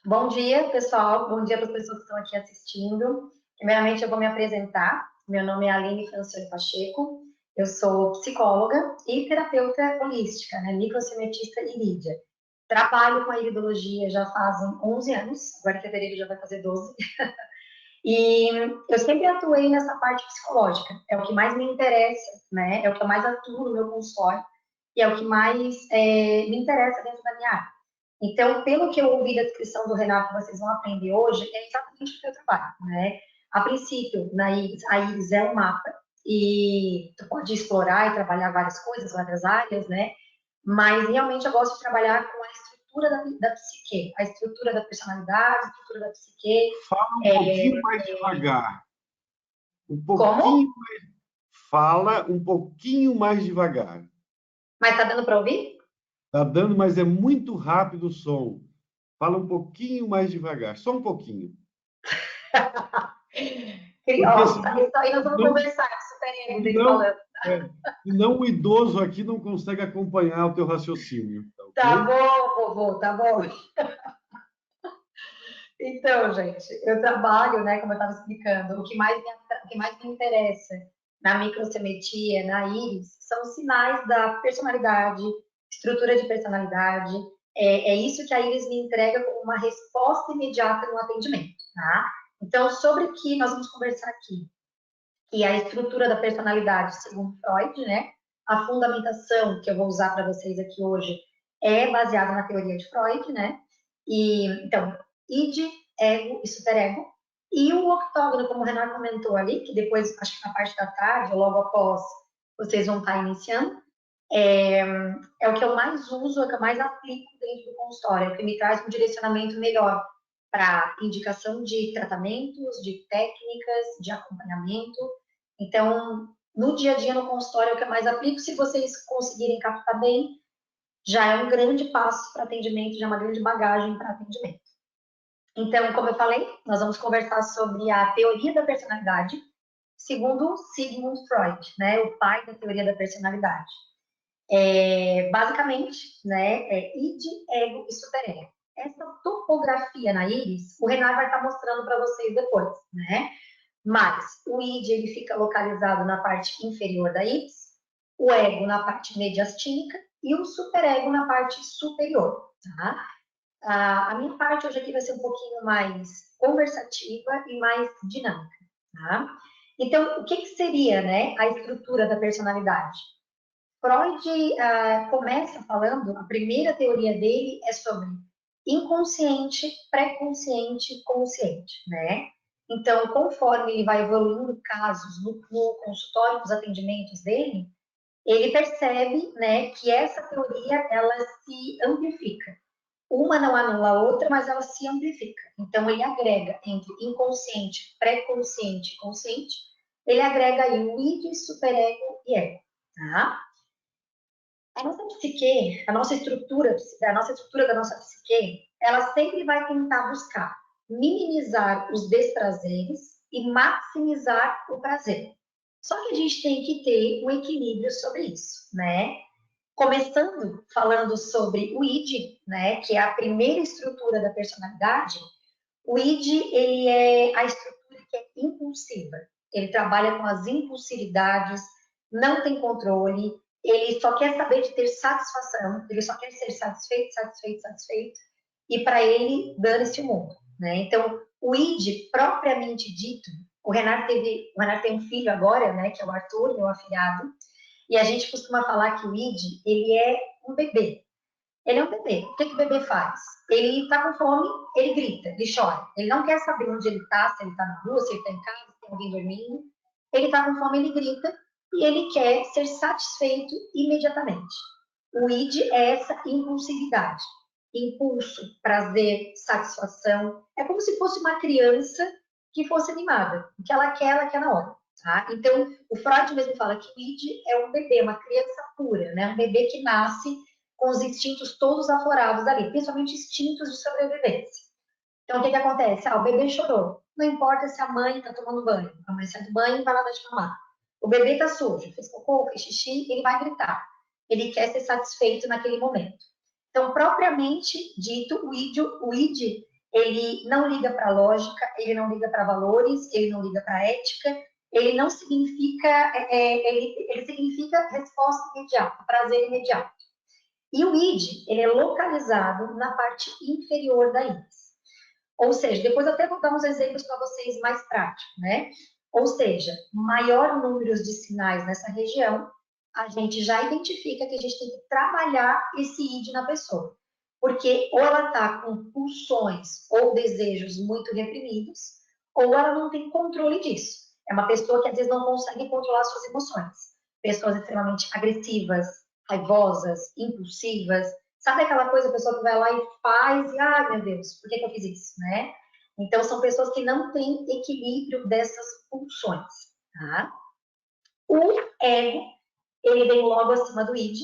Bom dia, pessoal. Bom dia para as pessoas que estão aqui assistindo. Primeiramente, eu vou me apresentar. Meu nome é Aline Francione Pacheco. Eu sou psicóloga e terapeuta holística, né? Microsemetista irídia. Trabalho com a iridologia já fazem 11 anos. Agora em fevereiro já vai fazer 12. E eu sempre atuei nessa parte psicológica. É o que mais me interessa, né? É o que eu mais atuo no meu consultório e é o que mais me interessa dentro da minha área. Então, pelo que eu ouvi da descrição do Renato, que vocês vão aprender hoje, é exatamente o que eu trabalho, né? A princípio, na Iris, a Iris é um mapa e tu pode explorar e trabalhar várias coisas, várias áreas, né? Mas realmente eu gosto de trabalhar com a estrutura da psique, a estrutura da personalidade, a estrutura da psique. Fala um pouquinho mais devagar. Um Como? pouquinho mais. Fala um pouquinho mais devagar. Mas tá dando para ouvir? Tá dando, mas é muito rápido o som. Fala um pouquinho mais devagar, só um pouquinho. Porque Ó, isso aí nós vamos senão, conversar, super ego dele senão, falando. é, senão o idoso aqui não consegue acompanhar o teu raciocínio, tá Tá ok? bom, vovô, tá bom. Então, gente, eu trabalho, né, como eu estava explicando, o que mais me interessa na microsemetia, na íris, são os sinais da personalidade, estrutura de personalidade. É isso que a íris me entrega como uma resposta imediata no atendimento, tá? Então, sobre o que nós vamos conversar aqui? Que é a estrutura da personalidade, segundo Freud, né? A fundamentação que eu vou usar para vocês aqui hoje é baseada na teoria de Freud, né? E então, id, ego e superego. E o octógono, como o Renato comentou ali, que depois, acho que na parte da tarde, ou logo após, vocês vão estar iniciando, é, é o que eu mais uso, é o que eu mais aplico dentro do consultório, é o que me traz um direcionamento melhor para indicação de tratamentos, de técnicas, de acompanhamento. Então, no dia a dia, no consultório, é o que eu mais aplico. Se vocês conseguirem captar bem, já é um grande passo para atendimento, já é uma grande bagagem para atendimento. Então, como eu falei, nós vamos conversar sobre a teoria da personalidade, segundo Sigmund Freud, né, o pai da teoria da personalidade. Basicamente, né, id, ego e superego. Essa topografia na íris, o Renato vai estar mostrando para vocês depois, né? Mas o id ele fica localizado na parte inferior da íris, o ego na parte mediastínica e o superego na parte superior, tá? A minha parte hoje aqui vai ser um pouquinho mais conversativa e mais dinâmica, tá? Então, o que, que seria, né, a estrutura da personalidade? Freud começa falando, a primeira teoria dele é sobre inconsciente, pré-consciente, consciente, né? Então, conforme ele vai evoluindo casos no consultório, nos atendimentos dele, ele percebe, né, que essa teoria, ela se amplifica. Uma não anula a outra, mas ela se amplifica. Então, ele agrega entre inconsciente, pré-consciente e consciente, ele agrega aí o id, superego e ego, tá? A nossa psique, a nossa estrutura da nossa psique, ela sempre vai tentar buscar minimizar os desprazeres e maximizar o prazer. Só que a gente tem que ter um equilíbrio sobre isso, né? Começando falando sobre o id, né, que é a primeira estrutura da personalidade, o id, ele é a estrutura que é impulsiva. Ele trabalha com as impulsividades, não tem controle, ele só quer saber de ter satisfação, ele só quer ser satisfeito, satisfeito, satisfeito, e para ele, dane-se o mundo. Né? Então, o id, propriamente dito, o Renato tem um filho agora, né, que é o Arthur, meu afilhado, e a gente costuma falar que o id, ele é um bebê. Ele é um bebê. O que, que o bebê faz? Ele está com fome, ele grita, ele chora. Ele não quer saber onde ele está, se ele está na rua, se ele está em casa, se tem alguém dormindo. Ele está com fome, ele grita e ele quer ser satisfeito imediatamente. O id é essa impulsividade. Impulso, prazer, satisfação. É como se fosse uma criança que fosse animada. O que ela quer na hora. Tá? Então, o Freud mesmo fala que o id é um bebê, uma criança pura, né? Um bebê que nasce com os instintos todos aflorados ali, principalmente instintos de sobrevivência. Então, o que, que acontece? O bebê chorou. Não importa se a mãe está tomando banho. A mãe sai do banho e vai lá dar de mamar. O bebê está sujo, fez cocô, fez xixi, ele vai gritar. Ele quer ser satisfeito naquele momento. Então, propriamente dito, o id ele não liga para lógica, ele não liga para valores, ele não liga para ética, ele não significa, ele significa resposta imediata, prazer imediato. E o id, ele é localizado na parte inferior da íris. Ou seja, depois eu até vou dar uns exemplos para vocês mais práticos, né? Ou seja, maior número de sinais nessa região, a gente já identifica que a gente tem que trabalhar esse id na pessoa. Porque ou ela está com pulsões ou desejos muito reprimidos, ou ela não tem controle disso. É uma pessoa que às vezes não consegue controlar suas emoções. Pessoas extremamente agressivas, raivosas, impulsivas. Sabe aquela coisa, a pessoa que vai lá e faz, e, ah, meu Deus, por que eu fiz isso, né? Então, são pessoas que não têm equilíbrio dessas pulsões, tá? O ego, ele vem logo acima do id,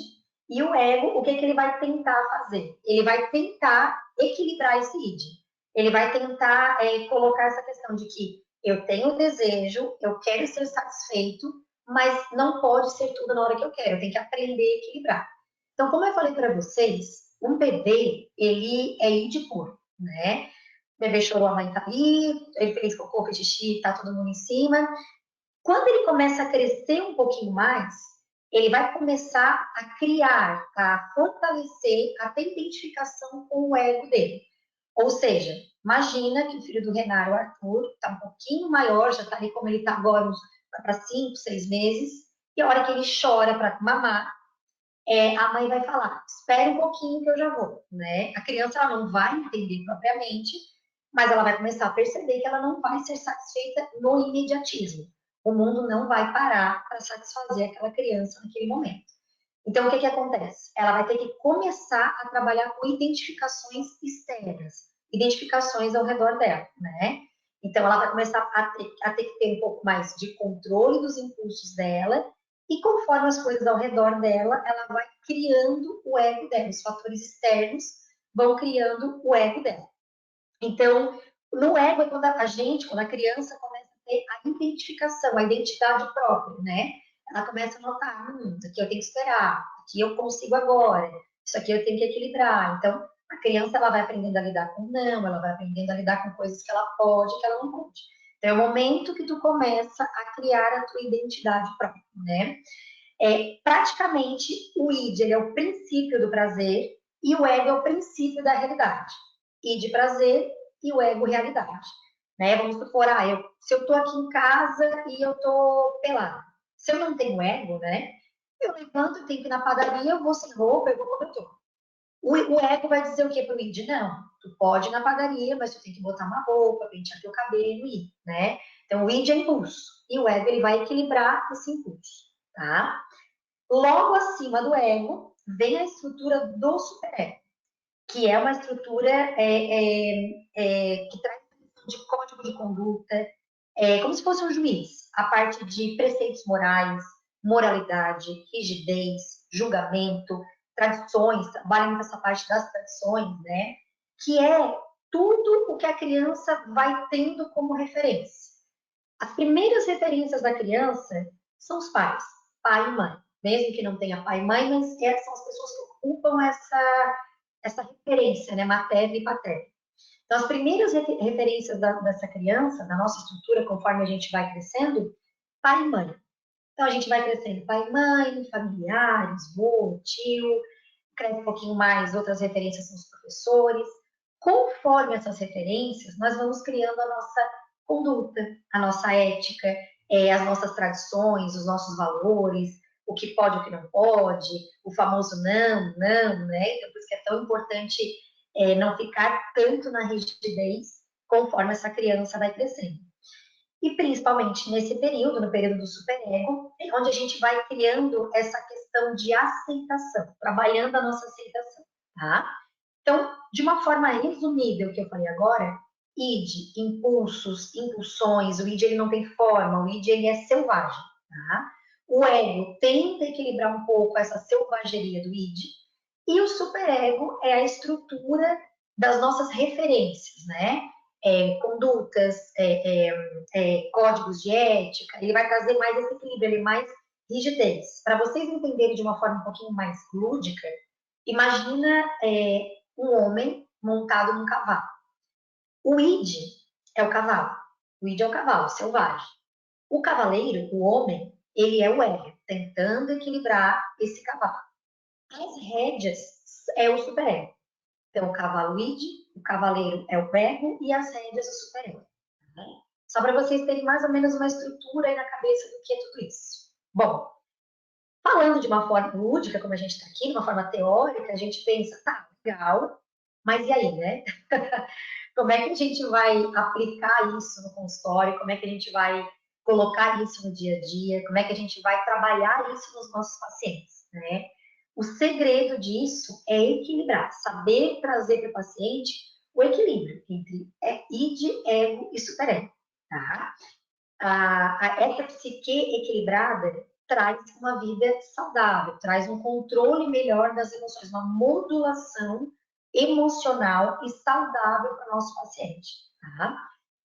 e o ego, o que, que ele vai tentar fazer? Ele vai tentar equilibrar esse id. Ele vai tentar colocar essa questão de que eu tenho desejo, eu quero ser satisfeito, mas não pode ser tudo na hora que eu quero, eu tenho que aprender a equilibrar. Então, como eu falei para vocês, um bebê, ele é id puro, né? O bebê chorou, a mãe tá ali, ele fez cocô, fez xixi, tá todo mundo em cima. Quando ele começa a crescer um pouquinho mais, ele vai começar a criar, a fortalecer a identificação com o ego dele. Ou seja, imagina que o filho do Renato, o Arthur, está um pouquinho maior, já está ali como ele está agora, para 5, 6 meses, e a hora que ele chora para mamar, a mãe vai falar, espere um pouquinho que eu já vou, né? A criança ela não vai entender propriamente, mas ela vai começar a perceber que ela não vai ser satisfeita no imediatismo. O mundo não vai parar para satisfazer aquela criança naquele momento. Então, o que, que acontece? Ela vai ter que começar a trabalhar com identificações externas, identificações ao redor dela, né? Então, ela vai começar a ter que ter um pouco mais de controle dos impulsos dela, e conforme as coisas ao redor dela, ela vai criando o ego dela. Os fatores externos vão criando o ego dela. Então, no ego é quando a gente, quando a criança começa a ter a identificação, a identidade própria, né? Ela começa a notar, isso aqui eu tenho que esperar, aqui eu consigo agora, isso aqui eu tenho que equilibrar. Então, a criança ela vai aprendendo a lidar com não, ela vai aprendendo a lidar com coisas que ela pode, que ela não pode. Então, é o momento que tu começa a criar a tua identidade própria, né? Praticamente, o id ele é o princípio do prazer e o ego é o princípio da realidade. Id prazer e o ego realidade. Né? Vamos supor, se eu estou aqui em casa e eu estou pelado. Se eu não tenho ego, né? Eu levanto, eu tenho que ir na padaria, eu vou sem roupa, eu vou como eu estou. O ego vai dizer o que para o id? Não, tu pode ir na padaria, mas tu tem que botar uma roupa, pentear teu cabelo e ir, né? Então, o id é impulso. E o ego, ele vai equilibrar esse impulso, tá? Logo acima do ego, vem a estrutura do superego, que é uma estrutura que traz de código de conduta, como se fosse um juiz, a parte de preceitos morais, moralidade, rigidez, julgamento, tradições, trabalha muito essa parte das tradições, né? Que é tudo o que a criança vai tendo como referência. As primeiras referências da criança são os pais, pai e mãe. Mesmo que não tenha pai e mãe, mas são as pessoas que ocupam essa referência, né, materna e paterna. Então, as primeiras referências dessa criança, da nossa estrutura, conforme a gente vai crescendo, pai e mãe. Então, a gente vai crescendo pai e mãe, familiares, vô, tio, cresce um pouquinho mais, outras referências são os professores. Conforme essas referências, nós vamos criando a nossa conduta, a nossa ética, as nossas tradições, os nossos valores, o que pode e o que não pode, o famoso não, não, né? Então, por isso que é tão importante não ficar tanto na rigidez conforme essa criança vai crescendo. E principalmente nesse período, no período do superego, é onde a gente vai criando essa questão de aceitação, trabalhando a nossa aceitação, tá? Então, de uma forma resumida, o que eu falei agora, id, impulsos, impulsões, o id ele não tem forma, o id ele é selvagem, tá? O ego tenta equilibrar um pouco essa selvageria do id, e o superego é a estrutura das nossas referências, né? Condutas, códigos de ética, ele vai trazer mais esse equilíbrio, ele mais rigidez. Para vocês entenderem de uma forma um pouquinho mais lúdica, imagina um homem montado num cavalo. O id é o cavalo. O id é o cavalo selvagem. O cavaleiro, o homem, ele é o ego, tentando equilibrar esse cavalo. As rédeas é o superego. Então, o cavalo id, o cavaleiro é o ego e as rédeas o superego. Só para vocês terem mais ou menos uma estrutura aí na cabeça do que é tudo isso. Bom, falando de uma forma lúdica, como a gente está aqui, de uma forma teórica, a gente pensa, tá, legal, mas e aí, né? Como é que a gente vai aplicar isso no consultório? Como é que a gente vai colocar isso no dia a dia? Como é que a gente vai trabalhar isso nos nossos pacientes, né? O segredo disso é equilibrar, saber trazer para o paciente o equilíbrio entre id, ego e superego, tá? Essa psique equilibrada traz uma vida saudável, traz um controle melhor das emoções, uma modulação emocional e saudável para o nosso paciente. Tá?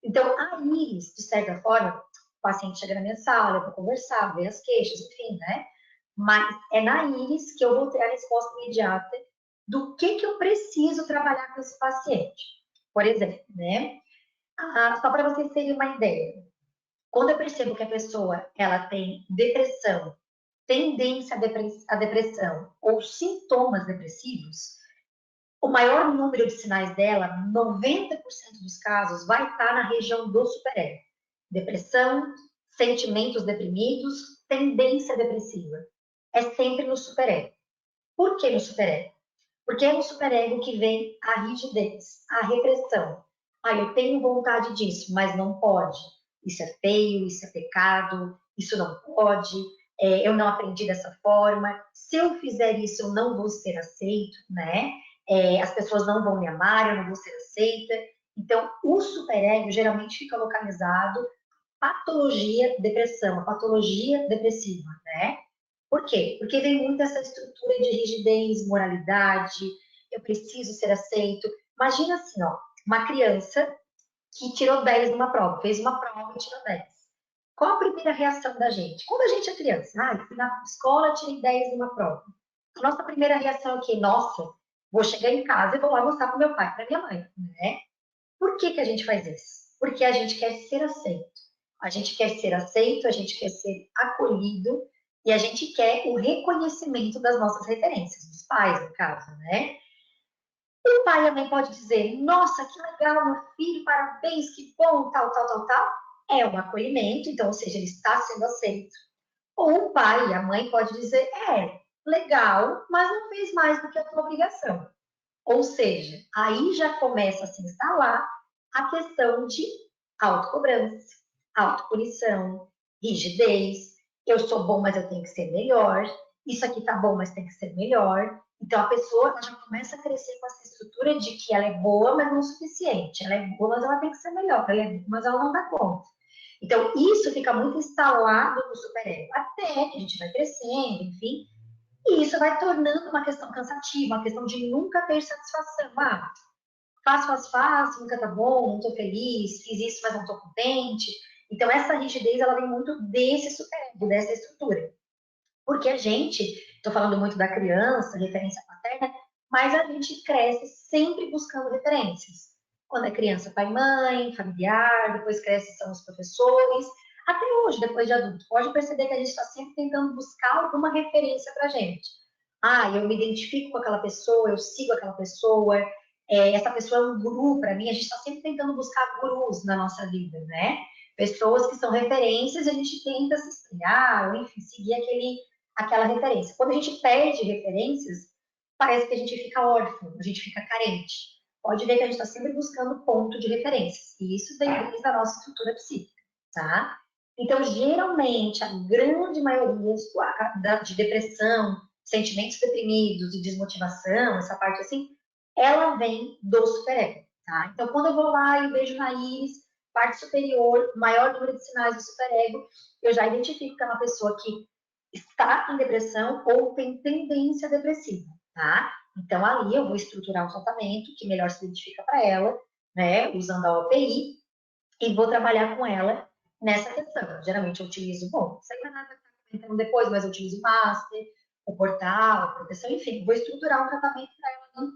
Então, a íris, de certa forma, o paciente chega na minha sala, eu vou conversar, ver as queixas, enfim, né? Mas é na íris que eu vou ter a resposta imediata do que eu preciso trabalhar com esse paciente. Por exemplo, né? Só para vocês terem uma ideia, quando eu percebo que a pessoa ela tem depressão, tendência à depressão ou sintomas depressivos, o maior número de sinais dela, 90% dos casos, vai estar na região do superego. Depressão, sentimentos deprimidos, tendência depressiva. É sempre no superego. Por que no superego? Porque é no superego que vem a rigidez, a repressão. Eu tenho vontade disso, mas não pode. Isso é feio, isso é pecado, isso não pode, eu não aprendi dessa forma. Se eu fizer isso, eu não vou ser aceito, né? As pessoas não vão me amar, eu não vou ser aceita. Então, o superego geralmente fica localizado patologia depressão, patologia depressiva, né? Por quê? Porque vem muito essa estrutura de rigidez, moralidade, eu preciso ser aceito. Imagina assim, ó, uma criança que tirou 10 numa prova, fez uma prova e tirou 10. Qual a primeira reação da gente? Quando a gente é criança, na escola tirei 10 numa prova. A nossa primeira reação é o quê? Nossa, vou chegar em casa e vou lá mostrar para meu pai, para minha mãe, né? Por que a gente faz isso? Porque a gente quer ser aceito. A gente quer ser aceito, a gente quer ser acolhido e a gente quer o reconhecimento das nossas referências, dos pais, no caso, né? O pai e a mãe pode dizer, nossa, que legal, meu filho, parabéns, que bom, tal, tal, tal, tal. É um acolhimento, então, ou seja, ele está sendo aceito. Ou o pai e a mãe pode dizer, legal, mas não fez mais do que a tua obrigação. Ou seja, aí já começa a se instalar a questão de autocobrança, autopunição, rigidez. Eu sou bom, mas eu tenho que ser melhor. Isso aqui tá bom, mas tem que ser melhor. Então a pessoa já começa a crescer com essa estrutura de que ela é boa, mas não o suficiente. Ela é boa, mas ela tem que ser melhor. Ela é boa, mas ela não dá conta. Então isso fica muito instalado no superego. Até que a gente vai crescendo, enfim, e isso vai tornando uma questão cansativa, uma questão de nunca ter satisfação. Faço, nunca tá bom, não tô feliz, fiz isso, mas não tô contente. Então, essa rigidez, ela vem muito desse superego, dessa estrutura. Porque a gente, tô falando muito da criança, referência paterna, mas a gente cresce sempre buscando referências. Quando é criança, pai, mãe, familiar, depois cresce, são os professores. Até hoje, depois de adulto, pode perceber que a gente está sempre tentando buscar alguma referência para a gente. Eu me identifico com aquela pessoa, eu sigo aquela pessoa, essa pessoa é um guru para mim, a gente está sempre tentando buscar gurus na nossa vida, né? Pessoas que são referências e a gente tenta se espelhar, ou enfim, seguir aquela referência. Quando a gente perde referências, parece que a gente fica órfão, a gente fica carente. Pode ver que a gente está sempre buscando ponto de referências, e isso vem desde a nossa estrutura psíquica, tá? Então, geralmente, a grande maioria de depressão, sentimentos deprimidos e desmotivação, essa parte assim, ela vem do superego, tá? Então, quando eu vou lá e vejo na íris, parte superior, maior número de sinais do superego, eu já identifico que é uma pessoa que está em depressão ou tem tendência depressiva, tá? Então, ali eu vou estruturar um tratamento que melhor se identifica para ela, né, usando a OPI, e vou trabalhar com ela nessa questão. Geralmente eu utilizo, isso aí vai estar comentando depois, mas eu utilizo o Master, o portal, a proteção, enfim, vou estruturar um tratamento para ela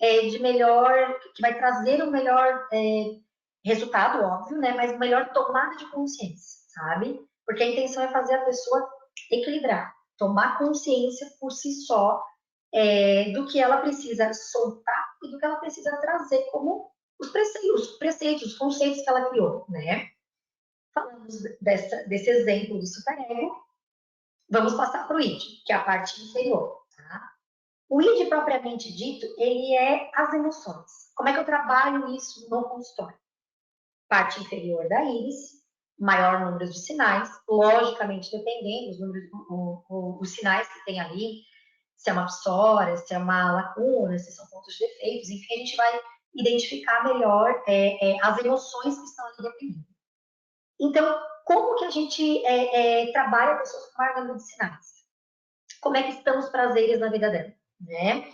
de melhor, que vai trazer o melhor resultado, óbvio, né? Mas melhor tomada de consciência, sabe? Porque a intenção é fazer a pessoa equilibrar, tomar consciência por si só do que ela precisa soltar e do que ela precisa trazer como os preceitos, os conceitos que ela criou, né? Falamos desse exemplo do superego, vamos passar para o id, que é a parte inferior, tá? O id propriamente dito, ele é as emoções. Como é que eu trabalho isso no consultório? Parte inferior da íris, maior número de sinais, logicamente dependendo dos números, os sinais que tem ali, se é uma psora, se é uma lacuna, se são pontos de defeitos, enfim, a gente vai identificar melhor as emoções que estão ali reprimidas. Então, como que a gente trabalha pessoas com maior número de sinais? Como é que estão os prazeres na vida dela, né?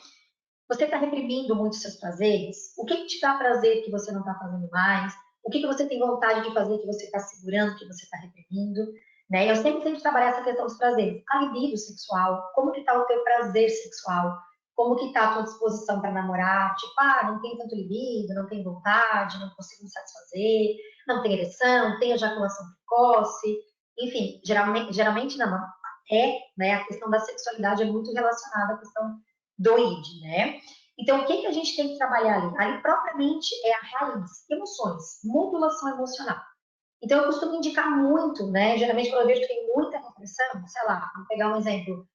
Você está reprimindo muito seus prazeres? O que te dá prazer que você não está fazendo mais? O que você tem vontade de fazer que você está segurando, que você está reprimindo? Né? Eu sempre tento trabalhar essa questão dos prazeres. A libido sexual, como que está o teu prazer sexual? Como que está a tua disposição para namorar? Tipo, não tem tanto libido, não tem vontade, não consigo me satisfazer, não tem ereção, tem ejaculação precoce. Enfim, geralmente não, né? A questão da sexualidade é muito relacionada à questão do id, né? Então, o que a gente tem que trabalhar ali? Ali, propriamente, é a raiz, emoções, modulação emocional. Então, eu costumo indicar muito, né? Geralmente, quando eu vejo que tem muita repressão, sei lá, vou pegar um exemplo,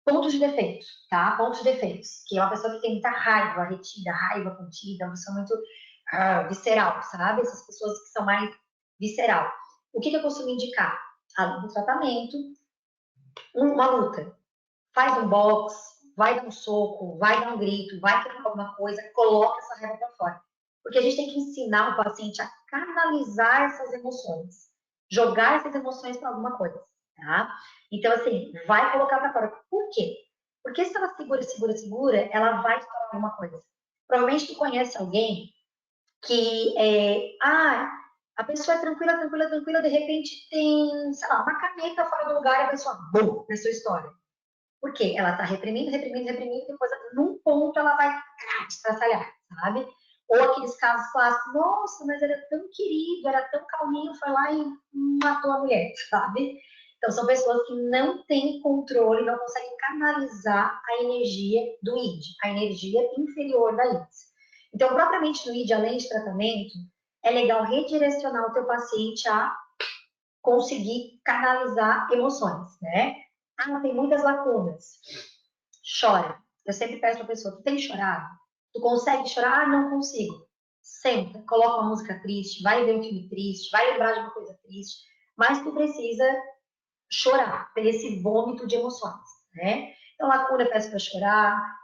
pontos de defeitos, tá? Pontos de defeitos, que é uma pessoa que tem muita raiva retida, raiva contida, uma pessoa muito visceral, sabe? Essas pessoas que são mais visceral. O que eu costumo indicar? Além do tratamento, uma luta. Faz um box, vai dar um soco, vai dar um grito, vai quebrar alguma coisa, coloca essa raiva para fora. Porque a gente tem que ensinar o paciente a canalizar essas emoções, jogar essas emoções para alguma coisa, tá? Então, assim, vai colocar para fora. Por quê? Porque se ela segura, ela vai estourar alguma coisa. Provavelmente tu conhece alguém que a pessoa é tranquila, de repente tem, sei lá, uma caneta fora do lugar e a pessoa, bum, na sua história. Por quê? Ela tá reprimindo, depois, num ponto, ela vai estraçalhar, sabe? Ou aqueles casos clássicos, nossa, mas era tão querido, era tão calminho, foi lá e matou a mulher, sabe? Então, são pessoas que não têm controle, não conseguem canalizar a energia do id, a energia inferior da id. Então, propriamente no id, além de tratamento, é legal redirecionar o teu paciente a conseguir canalizar emoções, né? Tem muitas lacunas. Chora. Eu sempre peço para a pessoa, tu tem chorado? Tu consegue chorar? Não consigo. Senta, coloca uma música triste, vai ver um filme triste, vai lembrar de uma coisa triste, mas tu precisa chorar, ter esse vômito de emoções, né? Então, lacuna, peço para chorar,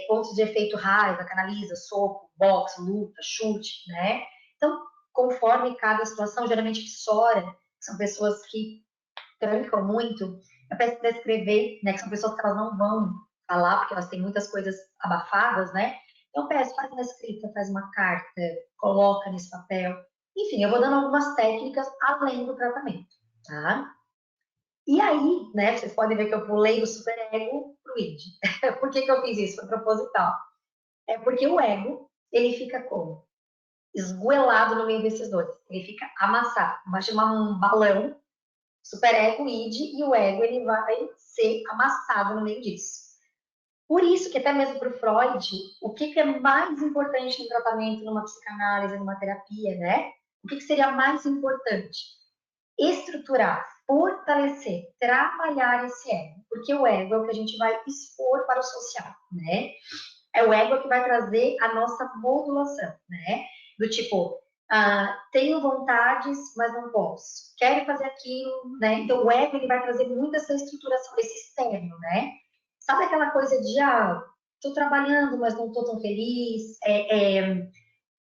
pontos de efeito raiva, canaliza, soco, boxe, luta, chute, né? Então, conforme cada situação, geralmente chora, são pessoas que trancam muito, eu peço para escrever, né, que são pessoas que elas não vão falar, porque elas têm muitas coisas abafadas, né? Então, eu peço, faz uma escrita, faz uma carta, coloca nesse papel. Enfim, eu vou dando algumas técnicas além do tratamento, tá? E aí, né, vocês podem ver que eu pulei do superego pro id. Por que eu fiz isso? Foi proposital. É porque o ego, ele fica como? Esgoelado no meio desses dois. Ele fica amassado. Imagina um balão, superego, id, e o ego, ele vai ser amassado no meio disso. Por isso que até mesmo para o Freud, o que é mais importante no tratamento, numa psicanálise, numa terapia, né? O que seria mais importante? Estruturar, fortalecer, trabalhar esse ego, porque o ego é o que a gente vai expor para o social, né? É o ego que vai trazer a nossa modulação, né? Do tipo, tenho vontades, mas não posso. Quero fazer aquilo, né? Então, o ego, ele vai trazer muito essa estruturação, esse externo, né? Sabe aquela coisa de, tô trabalhando, mas não tô tão feliz,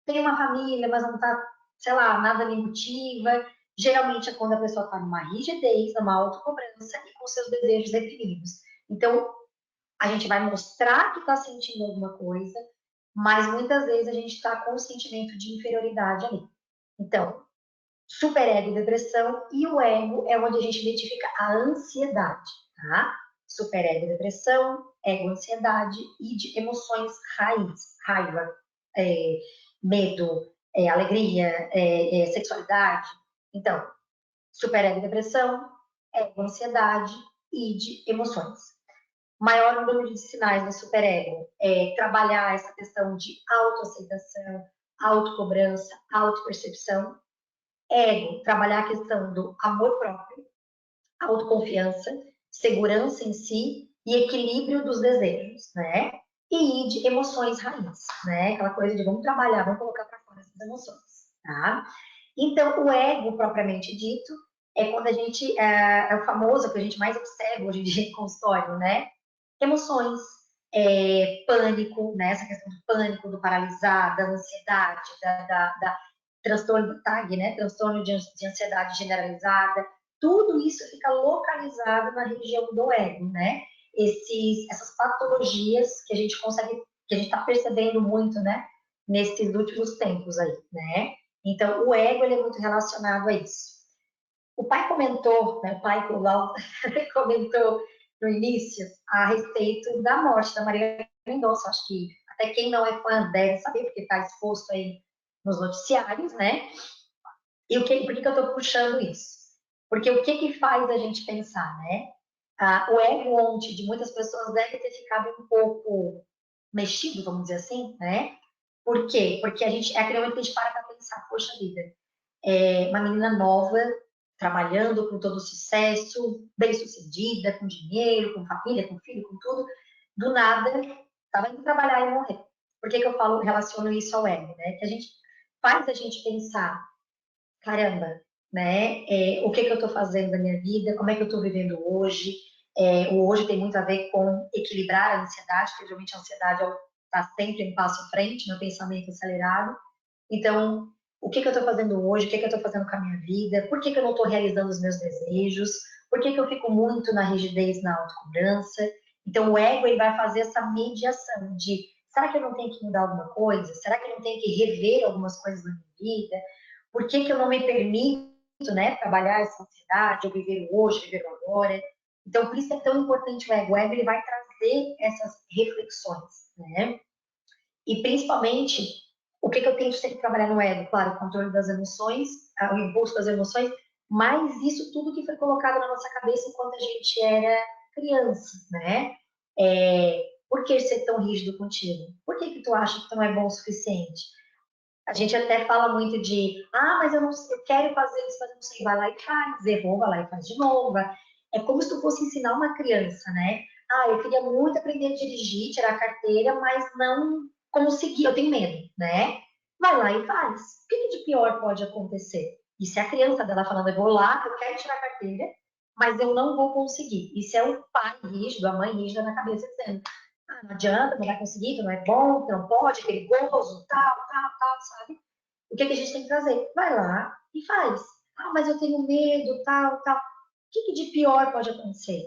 tenho uma família, mas não tá, sei lá, nada me motiva. Geralmente é quando a pessoa está numa rigidez, numa autocobrança e com seus desejos reprimidos. Então, a gente vai mostrar que está sentindo alguma coisa, mas muitas vezes a gente está com um sentimento de inferioridade ali. Então, superego e depressão, e o ego é onde a gente identifica a ansiedade, tá? Superego e depressão, ego, ansiedade, id, emoções raiz, raiva, medo, alegria, sexualidade. Então, superego, depressão, ego, ansiedade, id, emoções. Maior número de sinais do superego é trabalhar essa questão de autoaceitação, autocobrança, autopercepção. Ego, trabalhar a questão do amor próprio, autoconfiança, segurança em si e equilíbrio dos desejos, né? E id, emoções raiz, né? Aquela coisa de vamos trabalhar, vamos colocar para fora essas emoções, tá? Então, o ego, propriamente dito, é quando a gente, é o famoso que a gente mais observa hoje em dia em consultório, né? Emoções, pânico, né? Essa questão do pânico, do paralisar, da ansiedade, da transtorno do TAG, né? Transtorno de ansiedade generalizada, tudo isso fica localizado na região do ego, né? Essas patologias que a gente consegue, que a gente está percebendo muito, né? Nesses últimos tempos aí, né? Então, o ego, ele é muito relacionado a isso. O pai comentou, né? O pai Colau comentou no início a respeito da morte da Maria Mendonça. Acho que até quem não é fã deve saber, porque está exposto aí nos noticiários, né? E por que eu estou puxando isso? Porque o que faz a gente pensar, né? O ego ontem de muitas pessoas deve ter ficado um pouco mexido, vamos dizer assim, né? Por quê? Porque a gente, é aquele momento que a gente para pensar, poxa vida, uma menina nova, trabalhando com todo sucesso, bem-sucedida, com dinheiro, com família, com filho, com tudo, do nada, estava indo trabalhar e morrer. Por que eu relaciono isso ao ego, né? Que a gente faz a gente pensar, caramba, né? O que eu estou fazendo da minha vida? Como é que eu estou vivendo hoje? O hoje tem muito a ver com equilibrar a ansiedade, porque geralmente a ansiedade está sempre um passo à frente no pensamento acelerado. Então, o que eu estou fazendo hoje? O que eu estou fazendo com a minha vida? Por que eu não estou realizando os meus desejos? Por que eu fico muito na rigidez, na autocobrança? Então, o ego ele vai fazer essa mediação de será que eu não tenho que mudar alguma coisa? Será que eu não tenho que rever algumas coisas na minha vida? Por que eu não me permito, né, trabalhar essa ansiedade, ou viver o hoje, viver o agora? Então, por isso é tão importante o ego. O ego ele vai trazer essas reflexões, né? E principalmente, o que eu tento sempre trabalhar no ego? Claro, o controle das emoções, o impulso das emoções, mas isso tudo que foi colocado na nossa cabeça enquanto a gente era criança, né? Por que ser tão rígido contigo? Por que tu acha que tu não é bom o suficiente? A gente até fala muito de, mas eu não eu quero fazer isso, mas eu não sei. Vai lá e faz, errou, vai lá e faz de novo. É como se tu fosse ensinar uma criança, né? Eu queria muito aprender a dirigir, tirar a carteira, mas não consegui, eu tenho medo, né? Vai lá e faz. O que de pior pode acontecer? E se a criança dela falando, eu vou lá, eu quero tirar a carteira, mas eu não vou conseguir. Isso é o pai rígido, a mãe rígida na cabeça dizendo, não adianta, não vai conseguir, tu não é bom, tu não pode, é perigoso, tal, sabe? O que a gente tem que fazer? Vai lá e faz. Mas eu tenho medo, tal. O que de pior pode acontecer?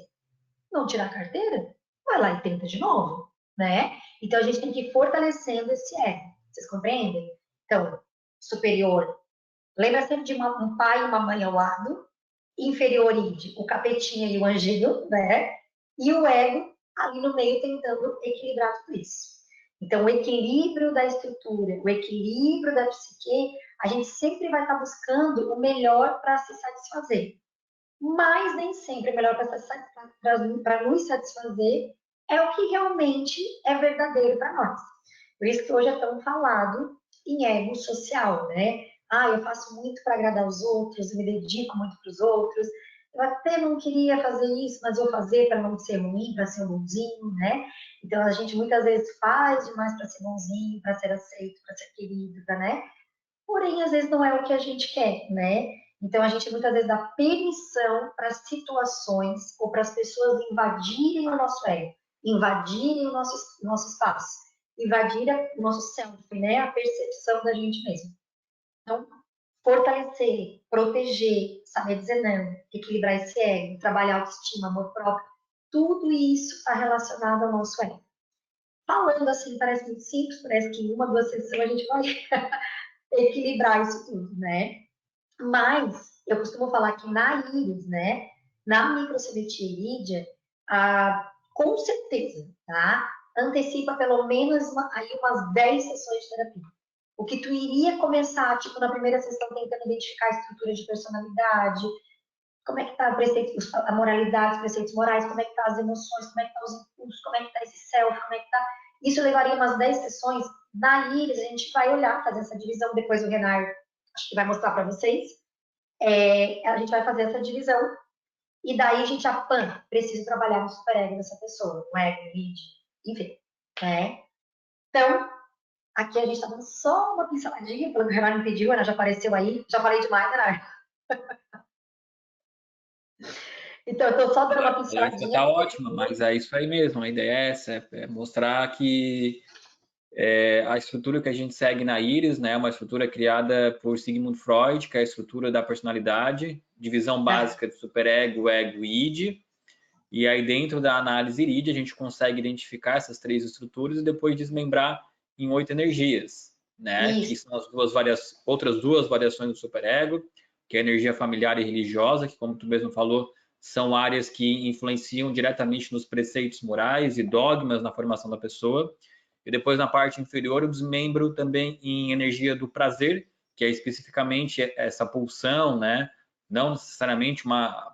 Não tirar a carteira? Vai lá e tenta de novo, né? Então a gente tem que ir fortalecendo esse ego. Vocês compreendem? Então, superior. Lembra sempre de um pai e uma mãe ao lado. Inferior, id, o capetinha e o anjinho, né? E o ego ali no meio tentando equilibrar tudo isso. Então, o equilíbrio da estrutura, o equilíbrio da psique, a gente sempre vai estar buscando o melhor para se satisfazer. Mas nem sempre o melhor para nos satisfazer é o que realmente é verdadeiro para nós. Por isso que hoje é tão falado em ego social, né? Eu faço muito para agradar os outros, me dedico muito para os outros. Eu até não queria fazer isso, mas vou fazer para não ser ruim, para ser bonzinho, né? Então a gente muitas vezes faz demais para ser bonzinho, para ser aceito, para ser querido, né? Porém, às vezes não é o que a gente quer, né? Então a gente muitas vezes dá permissão para situações ou para as pessoas invadirem o nosso ego, invadirem o nosso espaço, invadirem o nosso self, né? A percepção da gente mesmo. Então, fortalecer, proteger, saber dizer não, equilibrar esse ego, trabalhar autoestima, amor próprio, tudo isso está relacionado ao nosso ego. Falando assim, parece muito simples, parece que em uma, duas sessões a gente vai equilibrar isso tudo, né? Mas eu costumo falar que na íris, né, na microcevetia irídea, com certeza, tá? Antecipa pelo menos aí umas 10 sessões de terapia. O que tu iria começar, tipo, na primeira sessão, tentando identificar a estrutura de personalidade, como é que tá a moralidade, os preceitos morais, como é que tá as emoções, como é que tá os impulsos, como é que tá esse self, como é que tá... Isso levaria umas 10 sessões. Na Iris, a gente vai olhar, fazer essa divisão, depois o Renan, acho que vai mostrar para vocês. A gente vai fazer essa divisão, e daí a gente, precisa trabalhar no superego dessa pessoa, o ego, o id, enfim, né? Então, aqui a gente está dando só uma pinceladinha, pelo que o Renan me pediu, Ana já apareceu aí, já falei demais, Renan. Então, eu estou só dando uma A palestra pinceladinha. está ótima, mas é isso aí mesmo. A ideia é essa, é mostrar que a estrutura que a gente segue na Iris, né, é uma estrutura criada por Sigmund Freud, que é a estrutura da personalidade, divisão básica de superego, ego e id. E aí, dentro da análise id, a gente consegue identificar essas 3 estruturas e depois desmembrar em 8 energias, né? Isso. Que são as outras duas variações do superego, que é a energia familiar e religiosa, que, como tu mesmo falou, são áreas que influenciam diretamente nos preceitos morais e dogmas na formação da pessoa. E depois, na parte inferior, eu desmembro também em energia do prazer, que é especificamente essa pulsão, né? Não necessariamente uma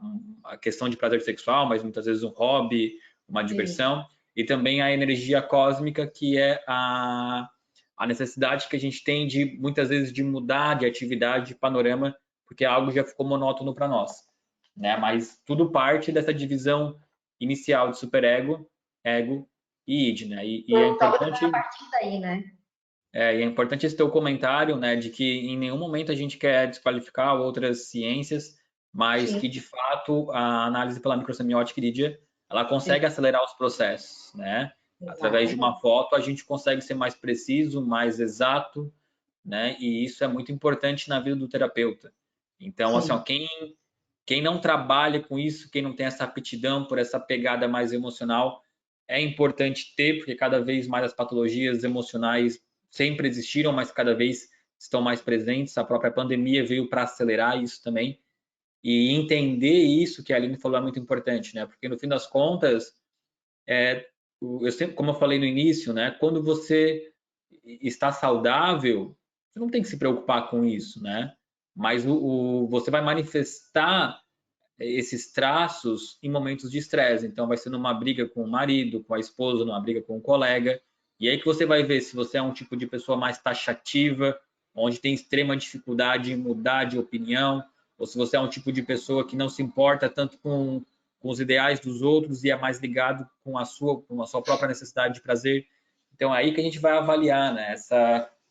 questão de prazer sexual, mas muitas vezes um hobby, uma diversão. E também a energia cósmica, que é a necessidade que a gente tem de, muitas vezes, de mudar de atividade, de panorama, porque algo já ficou monótono para nós, né? Mas tudo parte dessa divisão inicial de superego, ego e id, né? E é importante... A partir daí, né? E é importante esse teu comentário, né, de que em nenhum momento a gente quer desqualificar outras ciências, mas Sim. que, de fato, a análise pela microsemiótica irídia, ela consegue acelerar os processos, né? Através de uma foto, a gente consegue ser mais preciso, mais exato, né? E isso é muito importante na vida do terapeuta. Então, Sim. assim, ó, quem não trabalha com isso, quem não tem essa aptidão por essa pegada mais emocional, é importante ter, porque cada vez mais as patologias emocionais sempre existiram, mas cada vez estão mais presentes. A própria pandemia veio para acelerar isso também. E entender isso que a Aline falou é muito importante, né? Porque no fim das contas, eu sempre, como eu falei no início, né? Quando você está saudável, você não tem que se preocupar com isso, né? Mas você vai manifestar esses traços em momentos de estresse. Então, vai ser numa briga com o marido, com a esposa, numa briga com o colega. E aí que você vai ver se você é um tipo de pessoa mais taxativa, onde tem extrema dificuldade em mudar de opinião, ou se você é um tipo de pessoa que não se importa tanto com os ideais dos outros e é mais ligado com a sua própria necessidade de prazer. Então, é aí que a gente vai avaliar, né,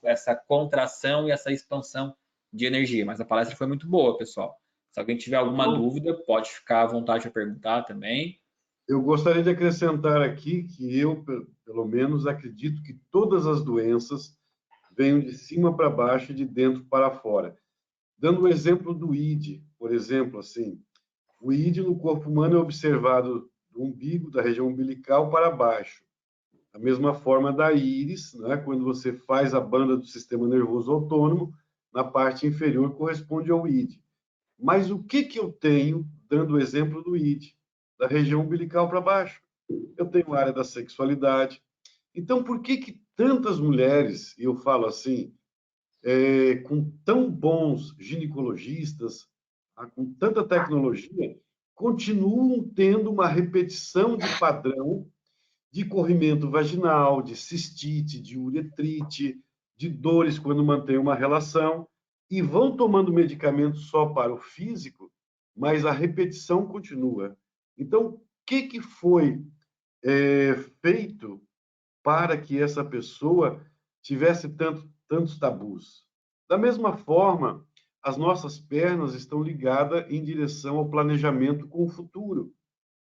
essa contração e essa expansão de energia. Mas a palestra foi muito boa, pessoal. Se alguém tiver alguma dúvida, pode ficar à vontade de perguntar também. Eu gostaria de acrescentar aqui que eu, pelo menos, acredito que todas as doenças venham de cima para baixo e de dentro para fora. Dando o exemplo do ID, por exemplo, assim, o ID no corpo humano é observado do umbigo, da região umbilical para baixo. Da mesma forma da íris, né, quando você faz a banda do sistema nervoso autônomo, na parte inferior corresponde ao ID. Mas o que eu tenho, dando o exemplo do ID, da região umbilical para baixo? Eu tenho a área da sexualidade. Então, por que tantas mulheres, e eu falo assim, com tão bons ginecologistas, com tanta tecnologia, continuam tendo uma repetição de padrão de corrimento vaginal, de cistite, de uretrite, de dores quando mantém uma relação, e vão tomando medicamento só para o físico, mas a repetição continua. Então, o que foi feito para que essa pessoa tivesse tantos tabus? Da mesma forma, as nossas pernas estão ligadas em direção ao planejamento com o futuro.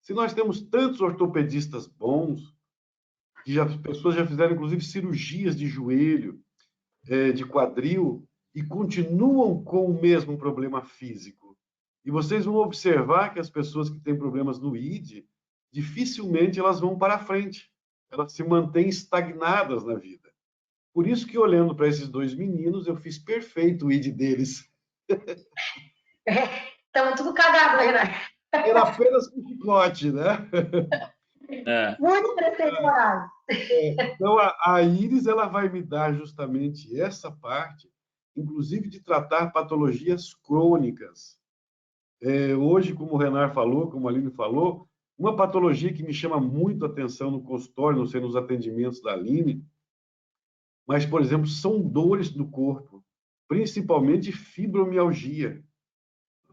Se nós temos tantos ortopedistas bons, que as pessoas já fizeram, inclusive, cirurgias de joelho, de quadril, e continuam com o mesmo problema físico. E vocês vão observar que as pessoas que têm problemas no ID, dificilmente elas vão para frente. Elas se mantêm estagnadas na vida. Por isso que, olhando para esses 2 meninos, eu fiz perfeito o ID deles. Estamos tudo cagado aí, né? Era apenas um chicote, né? Muitos preceitos morais. Então, a íris ela vai me dar justamente essa parte, inclusive de tratar patologias crônicas. Hoje, como o Renan falou, como a Aline falou, uma patologia que me chama muito a atenção no consultório, não sei nos atendimentos da Aline, mas, por exemplo, são dores no corpo, principalmente fibromialgia.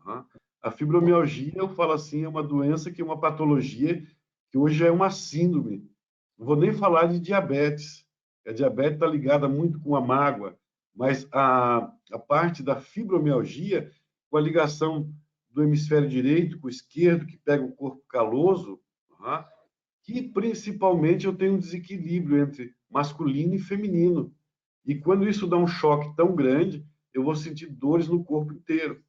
Tá? A fibromialgia, eu falo assim, é uma doença que é uma patologia que hoje é uma síndrome. Não vou nem falar de diabetes. A diabetes está ligada muito com a mágoa, mas a parte da fibromialgia, com a ligação do hemisfério direito com o esquerdo, que pega o corpo caloso, tá? Que principalmente eu tenho um desequilíbrio entre masculino e feminino. E quando isso dá um choque tão grande, eu vou sentir dores no corpo inteiro.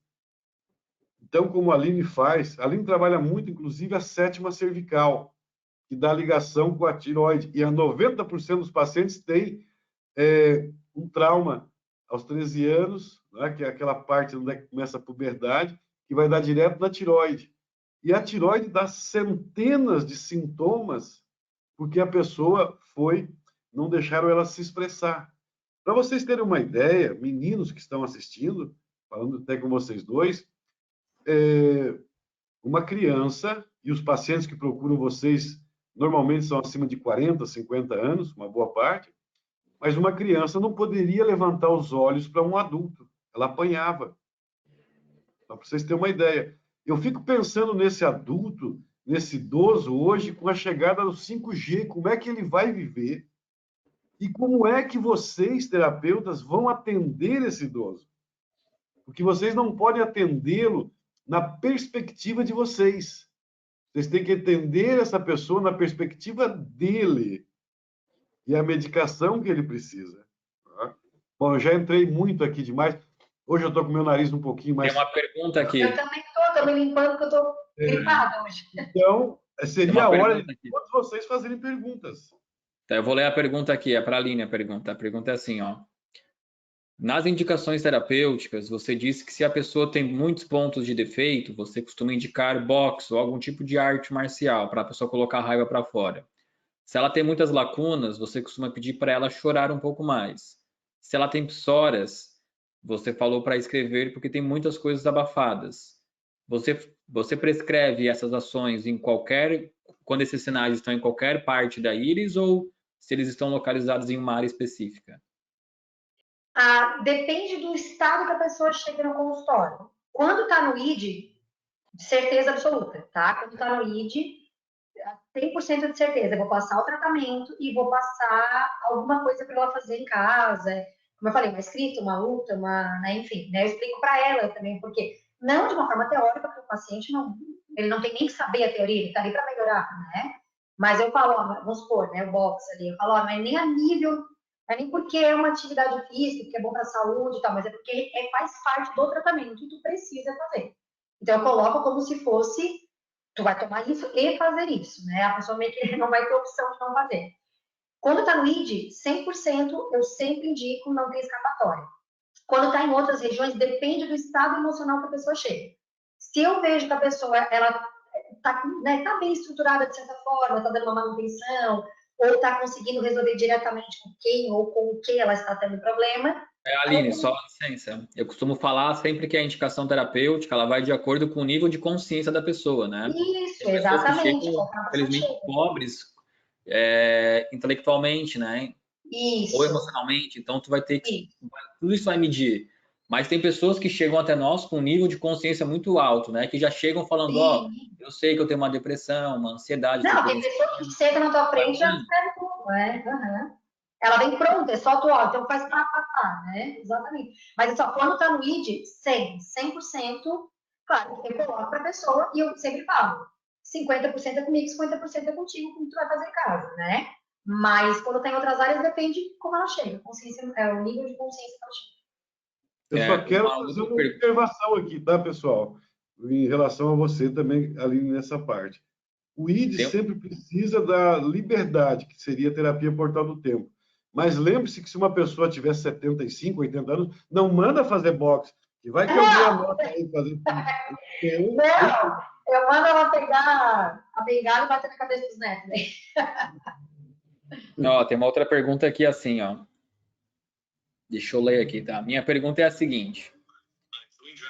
Então, como a Aline faz, a Aline trabalha muito, inclusive, a sétima cervical, que dá ligação com a tireoide. E a 90% dos pacientes têm um trauma aos 13 anos, né, que é aquela parte onde começa a puberdade, que vai dar direto na tireoide. E a tireoide dá centenas de sintomas porque a pessoa não deixaram ela se expressar. Para vocês terem uma ideia, meninos que estão assistindo, falando até com vocês dois, uma criança, e os pacientes que procuram vocês normalmente são acima de 40, 50 anos, uma boa parte, mas uma criança não poderia levantar os olhos para um adulto, ela apanhava. Só para vocês terem uma ideia. Eu fico pensando nesse adulto, nesse idoso hoje, com a chegada do 5G, como é que ele vai viver e como é que vocês, terapeutas, vão atender esse idoso? Porque vocês não podem atendê-lo na perspectiva de vocês. Vocês têm que entender essa pessoa na perspectiva dele e a medicação que ele precisa. Tá? Bom, eu já entrei muito aqui demais. Hoje eu estou com meu nariz um pouquinho mais... Tem uma pergunta aqui. Eu também estou me limpando porque eu estou gripada hoje. Então, seria a hora de aqui. todos vocês fazerem perguntas. Então, eu vou ler a pergunta aqui, é para a Aline a pergunta. A pergunta é assim, ó. Nas indicações terapêuticas, você disse que se a pessoa tem muitos pontos de defeito, você costuma indicar boxe ou algum tipo de arte marcial para a pessoa colocar a raiva para fora. Se ela tem muitas lacunas, você costuma pedir para ela chorar um pouco mais. Se ela tem psoras, você falou para escrever porque tem muitas coisas abafadas. Você prescreve essas ações quando esses sinais estão em qualquer parte da íris ou se eles estão localizados em uma área específica? Depende do estado que a pessoa chega no consultório. Quando está no ID, certeza absoluta, tá? Quando está no ID, 100% de certeza. Eu vou passar o tratamento e vou passar alguma coisa para ela fazer em casa. Como eu falei, uma escrita, uma luta, né, enfim, né? Eu explico para ela também, porque não de uma forma teórica, porque o paciente ele não tem nem que saber a teoria, ele está ali para melhorar, né? Mas eu falo, ó, vamos supor, né, o boxe ali, eu falo, ó, mas nem a nível, não é nem porque é uma atividade física, porque é bom para a saúde e tal, mas é porque faz parte do tratamento que tu precisa fazer. Então, eu coloco como se fosse, tu vai tomar isso e fazer isso, né? A pessoa meio que não vai ter opção de não fazer. Quando está no ID, 100% eu sempre indico, não tem escapatória. Quando está em outras regiões, depende do estado emocional que a pessoa chega. Se eu vejo que a pessoa, ela está, né, tá bem estruturada de certa forma, está dando uma manutenção, ou está conseguindo resolver diretamente com quem ou com o que ela está tendo problema. Aline, só licença. Eu costumo falar sempre que a indicação terapêutica ela vai de acordo com o nível de consciência da pessoa, né? Isso, exatamente. Chegam, infelizmente, pobres intelectualmente, né? Isso. Ou emocionalmente. Então, tu vai ter que... Tudo isso vai medir. Mas tem pessoas que chegam até nós com um nível de consciência muito alto, né? Que já chegam falando, ó, eu sei que eu tenho uma depressão, uma ansiedade. Não, tem pessoa que chega na tua frente e já escreve tudo, né? Uhum. Ela vem pronta, é só tu, ó, então faz né? Exatamente. Mas só quando tá no ID, 100%, claro, eu coloco pra pessoa e eu sempre falo, 50% é comigo, 50% é contigo, como tu vai fazer em casa, né? Mas quando tá em outras áreas, depende de como ela chega, o nível de consciência que ela chega. Eu só quero fazer uma observação aqui, tá, pessoal? Em relação a você também, ali nessa parte. O ID sempre precisa da liberdade, que seria a terapia portal do tempo. Mas lembre-se que se uma pessoa tiver 75, 80 anos, não manda fazer boxe, Que vai que eu vi a nota aí fazendo. Não, eu mando ela pegar a bengala e bater na cabeça dos netos. Né? Ó, tem uma outra pergunta aqui assim, ó. Deixa eu ler aqui, tá? Minha pergunta é a seguinte: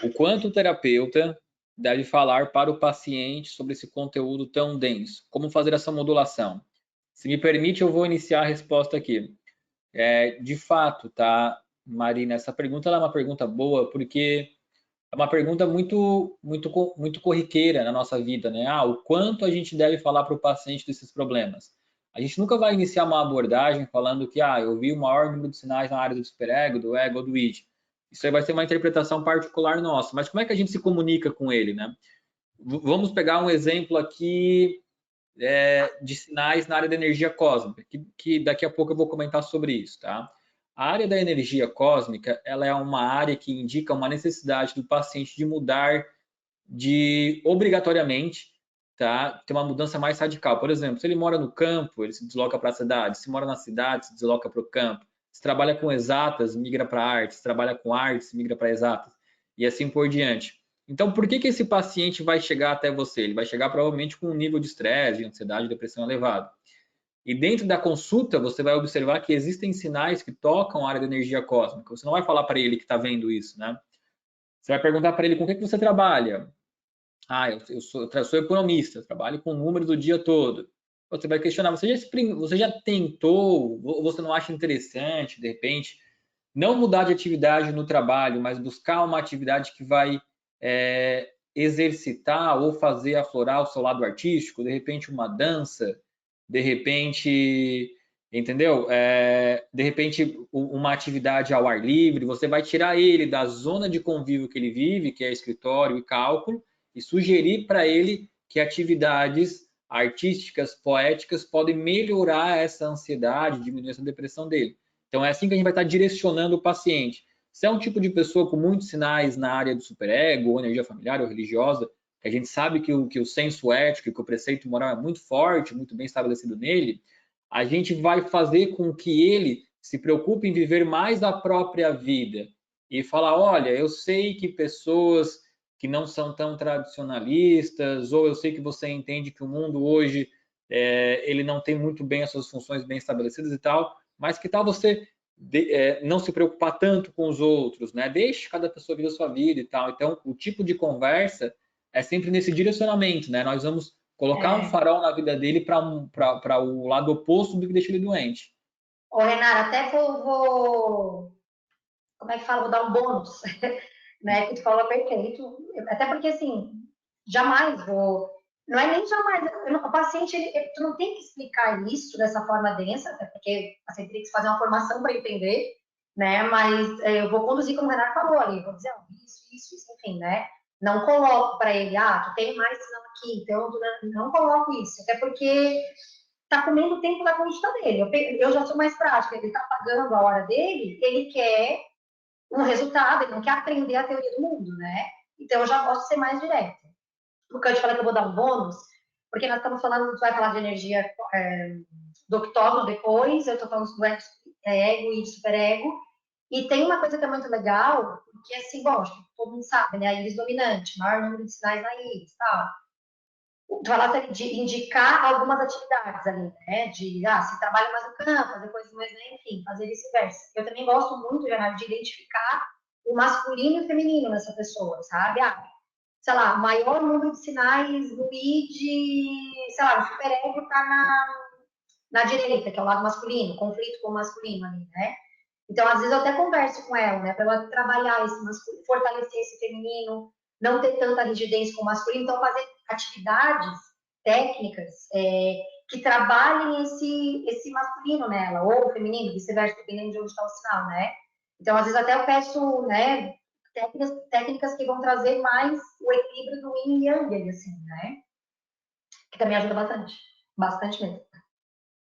o quanto o terapeuta deve falar para o paciente sobre esse conteúdo tão denso? Como fazer essa modulação? Se me permite, eu vou iniciar a resposta aqui. De fato, tá, Marina, essa pergunta ela é uma pergunta boa porque é uma pergunta muito corriqueira na nossa vida, né? O quanto a gente deve falar para o paciente desses problemas? A gente nunca vai iniciar uma abordagem falando que, eu vi o maior número de sinais na área do superego, do ego ou do id. Isso aí vai ser uma interpretação particular nossa. Mas como é que a gente se comunica com ele, né? Vamos pegar um exemplo aqui de sinais na área da energia cósmica, que daqui a pouco eu vou comentar sobre isso, tá? A área da energia cósmica, ela é uma área que indica uma necessidade do paciente de mudar obrigatoriamente, tá? Ter uma mudança mais radical. Por exemplo, se ele mora no campo, ele se desloca para a cidade. Se mora na cidade, se desloca para o campo. Se trabalha com exatas, migra para artes. Se trabalha com artes, migra para exatas. E assim por diante. Então, por que esse paciente vai chegar até você? Ele vai chegar provavelmente com um nível de estresse, de ansiedade, depressão elevado. E dentro da consulta, você vai observar que existem sinais que tocam a área da energia cósmica. Você não vai falar para ele que está vendo isso, né? Você vai perguntar para ele com o que você trabalha. Eu sou economista, trabalho com números o dia todo. Você vai questionar, você já tentou, ou você não acha interessante, de repente, não mudar de atividade no trabalho, mas buscar uma atividade que vai exercitar ou fazer aflorar o seu lado artístico, de repente uma dança, de repente, entendeu? De repente uma atividade ao ar livre, você vai tirar ele da zona de convívio que ele vive, que é escritório e cálculo, e sugerir para ele que atividades artísticas, poéticas podem melhorar essa ansiedade, diminuir essa depressão dele. Então é assim que a gente vai estar direcionando o paciente. Se é um tipo de pessoa com muitos sinais na área do superego, ou energia familiar ou religiosa, que a gente sabe que o senso ético e que o preceito moral é muito forte, muito bem estabelecido nele, a gente vai fazer com que ele se preocupe em viver mais a própria vida e falar, olha, eu sei que pessoas que não são tão tradicionalistas, ou eu sei que você entende que o mundo hoje ele não tem muito bem as suas funções bem estabelecidas e tal, mas que tal você não se preocupar tanto com os outros, né? Deixe cada pessoa viver a sua vida e tal. Então, o tipo de conversa é sempre nesse direcionamento, né? Nós vamos colocar um farol na vida dele para o lado oposto do que deixa ele doente. Ô, Renata, até como é que fala? Vou dar um bônus, né? Que tu falou perfeito. Até porque, assim, jamais vou... Não é nem jamais. O paciente, tu não tem que explicar isso dessa forma densa, até porque você teria que fazer uma formação para entender, né? Mas eu vou conduzir como o Renato falou ali, vou dizer isso, enfim, né? Não coloco para ele, tu tem mais sinal aqui, então não coloco isso, até porque tá comendo o tempo da conduta dele. Eu já sou mais prática, ele tá pagando a hora dele, ele quer um resultado, ele não quer aprender a teoria do mundo, né? Então eu já gosto de ser mais direta. O que eu te falei que eu vou dar um bônus, porque nós estamos falando, tu vai falar de energia do octógono depois, eu estou falando do ego e superego, e tem uma coisa que é muito legal, que assim, bom, acho que todo mundo sabe, né? A íris dominante, maior número de sinais na íris, tal. Tu vai de indicar algumas atividades ali, né? Se trabalha mais no campo, fazer coisas mais, né? Enfim, fazer vice-versa. Eu também gosto muito, Renato, de identificar o masculino e o feminino nessa pessoa, sabe? Sei lá, maior número de sinais no id, sei lá, o superego está na direita, que é o lado masculino, conflito com o masculino ali, né? Então, às vezes, eu até converso com ela, né? Para ela trabalhar esse masculino, fortalecer esse feminino, não ter tanta rigidez com o masculino. Então, fazer atividades técnicas que trabalhem esse masculino nela, ou o feminino, vice-versa, dependendo de onde está o sinal, né? Então, às vezes, até eu peço, né? Técnicas que vão trazer mais o equilíbrio do yin e yang, assim, né? Que também ajuda bastante. Bastante mesmo.